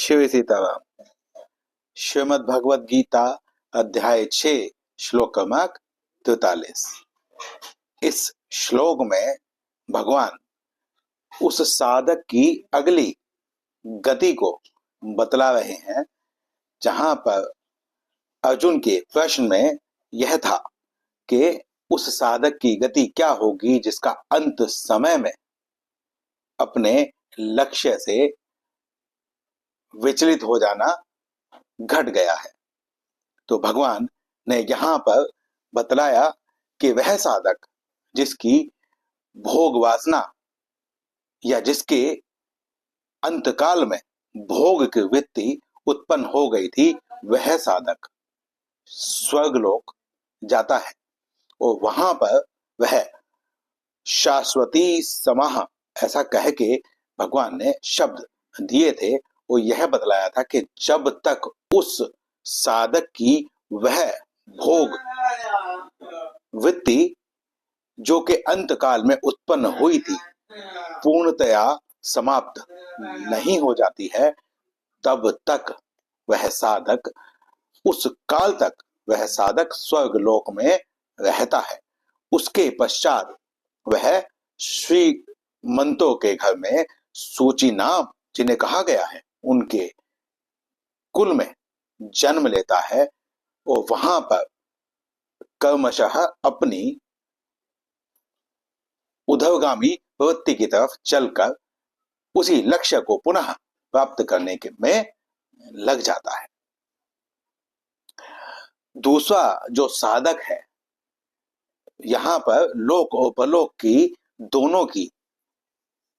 शिव सीताराम। श्रीमद् भगवद गीता अध्याय 6 श्लोक क्रमांक 43। इस श्लोक में भगवान उस साधक की अगली गति को बतला रहे हैं, जहां पर अर्जुन के प्रश्न में यह था कि उस साधक की गति क्या होगी जिसका अंत समय में अपने लक्ष्य से विचलित हो जाना घट गया है। तो भगवान ने यहां पर बतलाया कि वह साधक जिसकी भोग वासना या जिसके अंतकाल में भोग की वृत्ति उत्पन्न हो गई थी, वह साधक स्वर्गलोक जाता है और वहां पर वह शाश्वती समाह ऐसा कह के भगवान ने शब्द दिए थे और यह बतलाया था कि जब तक उस साधक की वह भोग वृत्ति जो कि अंत काल में उत्पन्न हुई थी पूर्णतया समाप्त नहीं हो जाती है, तब तक वह साधक उस काल तक वह साधक स्वर्ग लोक में रहता है। उसके पश्चात वह श्रीमंतों के घर में सूची नाम जिन्हें कहा गया है उनके कुल में जन्म लेता है और वहां पर कर्मशः अपनी उद्धवगामी प्रवृत्ति की तरफ चलकर उसी लक्ष्य को पुनः प्राप्त करने के में लग जाता है। दूसरा जो साधक है, यहां पर लोक और परलोक की दोनों की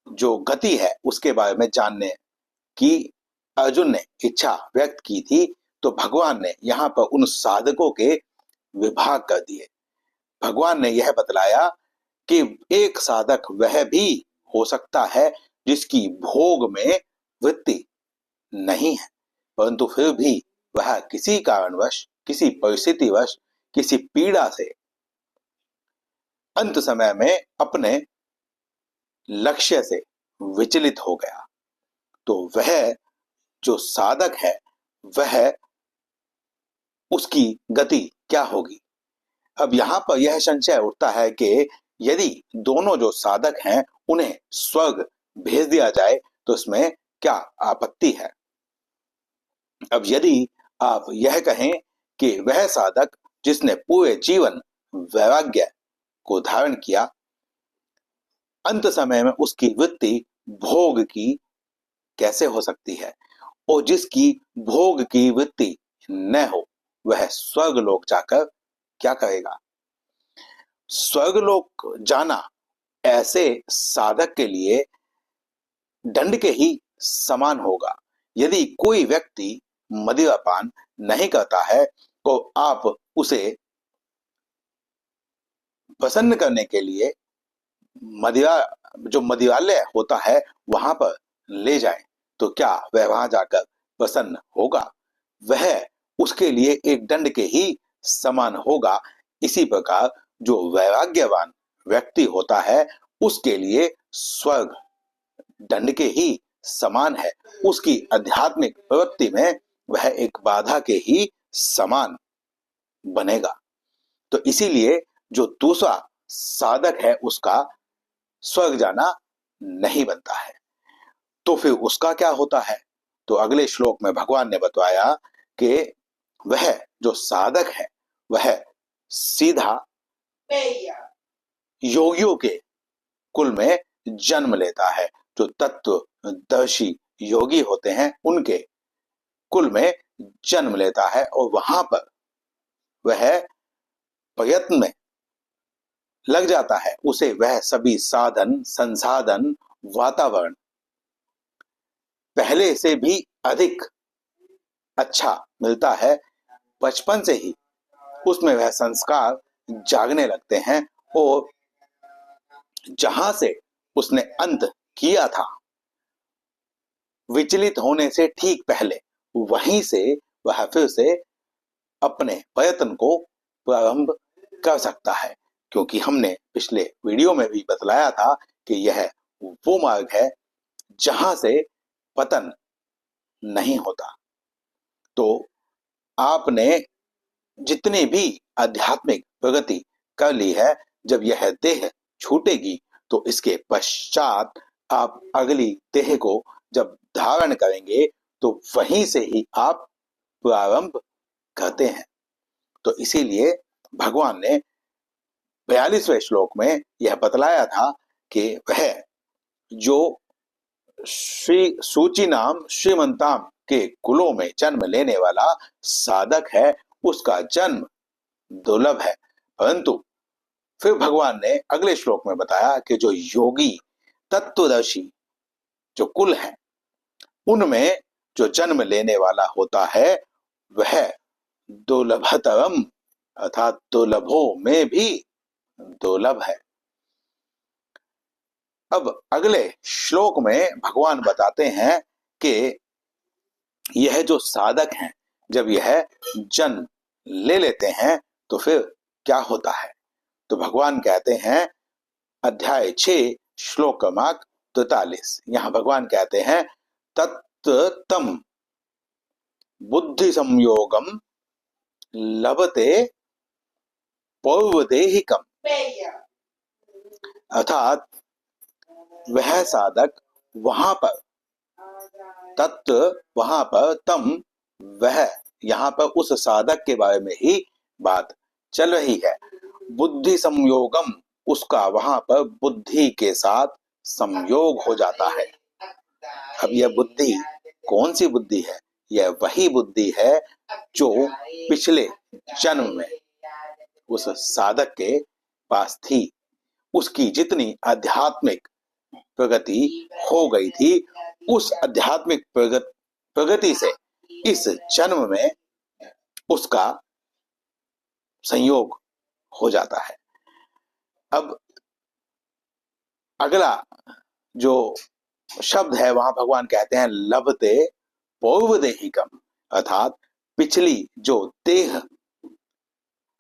जो गति है उसके बारे में जानने की अर्जुन ने इच्छा व्यक्त की थी, तो भगवान ने यहाँ पर उन साधकों के विभाग कर दिए। भगवान ने यह बतलाया कि एक साधक वह भी हो सकता है जिसकी भोग में वृत्ति नहीं है, परंतु फिर भी वह किसी कारणवश, किसी परिस्थितिवश, किसी पीड़ा से अंत समय में अपने लक्ष्य से विचलित हो गया। तो वह जो साधक है वह उसकी गति क्या होगी। अब यहां पर यह संशय उठता है कि यदि दोनों जो साधक हैं उन्हें स्वर्ग भेज दिया जाए तो इसमें क्या आपत्ति है। अब यदि आप यह कहें कि वह साधक जिसने पूरे जीवन वैराग्य को धारण किया, अंत समय में उसकी वृत्ति भोग की कैसे हो सकती है, और जिसकी भोग की वृत्ति न हो वह स्वर्गलोक जाकर क्या करेगा। स्वर्गलोक जाना ऐसे साधक के लिए दंड के ही समान होगा। यदि कोई व्यक्ति मदिरापान नहीं करता है तो आप उसे प्रसन्न करने के लिए मदिरा जो मदिरालय होता है वहां पर ले जाए तो क्या वह वहां जाकर प्रसन्न होगा। वह उसके लिए एक दंड के ही समान होगा। इसी प्रकार जो वैराग्यवान व्यक्ति होता है उसके लिए स्वर्ग दंड के ही समान है। उसकी आध्यात्मिक प्रवृत्ति में वह एक बाधा के ही समान बनेगा। तो इसीलिए जो दूसरा साधक है उसका स्वर्ग जाना नहीं बनता है। तो फिर उसका क्या होता है। तो अगले श्लोक में भगवान ने बताया कि वह जो साधक है वह सीधा योगियों के कुल में जन्म लेता है। जो तत्वदर्शी योगी होते हैं उनके कुल में जन्म लेता है और वहां पर वह प्रयत्न में लग जाता है। उसे वह सभी साधन, संसाधन, वातावरण पहले से भी अधिक अच्छा मिलता है। बचपन से ही उसमें वह संस्कार जागने लगते हैं और जहां से उसने अंत किया था विचलित होने से ठीक पहले, वहीं से वह फिर से अपने प्रयत्न को प्रारंभ कर सकता है। क्योंकि हमने पिछले वीडियो में भी बतलाया था कि यह वो मार्ग है जहां से पतन नहीं होता। तो आपने जितनी भी आध्यात्मिक प्रगति कर ली है, जब यह देह छूटेगी तो इसके पश्चात आप अगली देह को जब धारण करेंगे तो वहीं से ही आप प्रारंभ करते हैं। तो इसीलिए भगवान ने 42वें श्लोक में यह बतलाया था कि वह जो श्री सूची नाम श्रीमंताम के कुलों में जन्म लेने वाला साधक है, उसका जन्म दुर्लभ है। परंतु फिर भगवान ने अगले श्लोक में बताया कि जो योगी तत्वदर्शी जो कुल है, उनमें जो जन्म लेने वाला होता है वह दुर्लभतरम अर्थात दुर्लभों में भी दुर्लभ है। अब अगले श्लोक में भगवान बताते हैं कि यह जो साधक हैं, जब यह जन्म ले लेते हैं तो फिर क्या होता है। तो भगवान कहते हैं अध्याय 6 श्लोक क्रमांक 43, यहां भगवान कहते हैं तत्तम बुद्धि संयोगम लभते पौर्वदेहिकम, अर्थात वह साधक वहां पर तत्व वहां पर तम वह, यहां पर उस साधक के बारे में ही बात चल रही है। बुद्धि संयोगम, उसका वहां पर बुद्धि के साथ संयोग हो जाता है। अब यह बुद्धि कौन सी बुद्धि है? यह वही बुद्धि है जो पिछले जन्म में उस साधक के पास थी। उसकी जितनी आध्यात्मिक प्रगति हो गई थी, उस आध्यात्मिक प्रगति से इस जन्म में उसका संयोग हो जाता है। अब अगला जो शब्द है वहां भगवान कहते हैं लभते पौर्वदेहिकम, अर्थात पिछली जो देह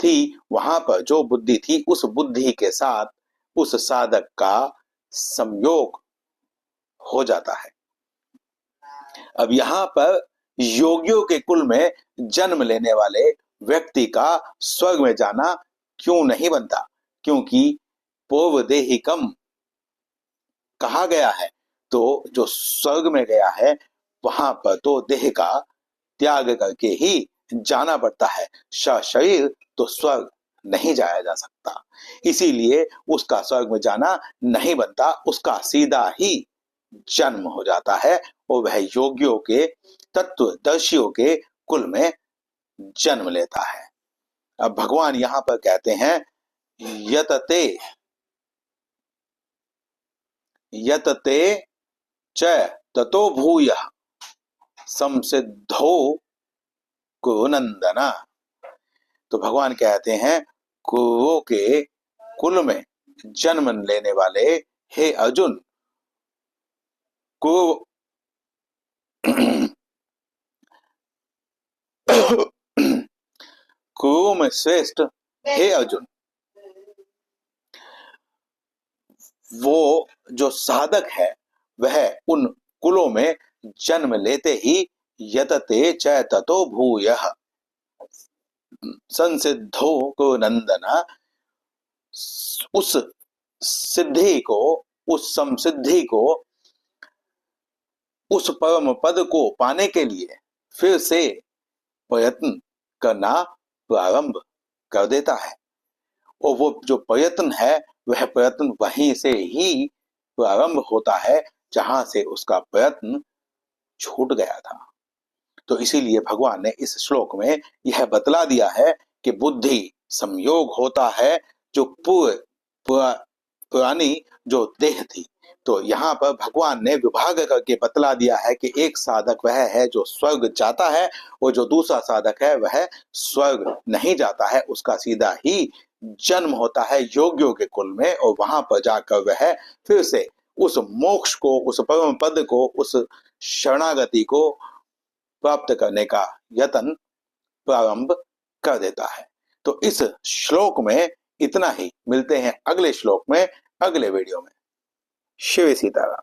थी वहां पर जो बुद्धि थी, उस बुद्धि के साथ उस साधक का संयोग हो जाता है। अब यहां पर योगियों के कुल में जन्म लेने वाले व्यक्ति का स्वर्ग में जाना क्यों नहीं बनता? क्योंकि पूर्वदेहिकम कहा गया है, तो जो स्वर्ग में गया है वहां पर तो देह का त्याग करके ही जाना पड़ता है। शरीर तो स्वर्ग नहीं जाया जा सकता, इसीलिए उसका स्वर्ग में जाना नहीं बनता, उसका सीधा ही जन्म हो जाता है और वह योगियों के तत्वदर्शियों के कुल में जन्म लेता है। अब भगवान यहां पर कहते हैं यतते यतते च ततो भूयः संसिद्धो कुरुनंदना। तो भगवान कहते हैं कुरुओं के कुल में जन्म लेने वाले हे अर्जुन, कुरुओं में श्रेष्ठ हे अर्जुन, वो जो साधक है वह उन कुलों में जन्म लेते ही यतते च ततो भूयः संसिद्धो को नंदना, उस सिद्धि को, उस समसिद्धि को, उस परम पद को पाने के लिए फिर से प्रयत्न करना प्रारंभ कर देता है। और वो जो प्रयत्न है वह प्रयत्न वहीं से ही प्रारंभ होता है जहां से उसका प्रयत्न छूट गया था। तो इसीलिए भगवान ने इस श्लोक में यह बतला दिया है कि बुद्धि संयोग होता है जो पुरानी जो देह थी। तो यहाँ पर भगवान ने विभाग करके बतला दिया है कि एक साधक वह है जो स्वर्ग जाता है और जो दूसरा साधक है वह स्वर्ग नहीं जाता है, उसका सीधा ही जन्म होता है योगियों के कुल में और वहां पर जाकर वह फिर से उस मोक्ष को, उस परम पद को, उस शरणागति को प्राप्त करने का यत्न प्रारंभ कर देता है। तो इस श्लोक में इतना ही। मिलते हैं अगले श्लोक में, अगले वीडियो में। शिव सीताराम।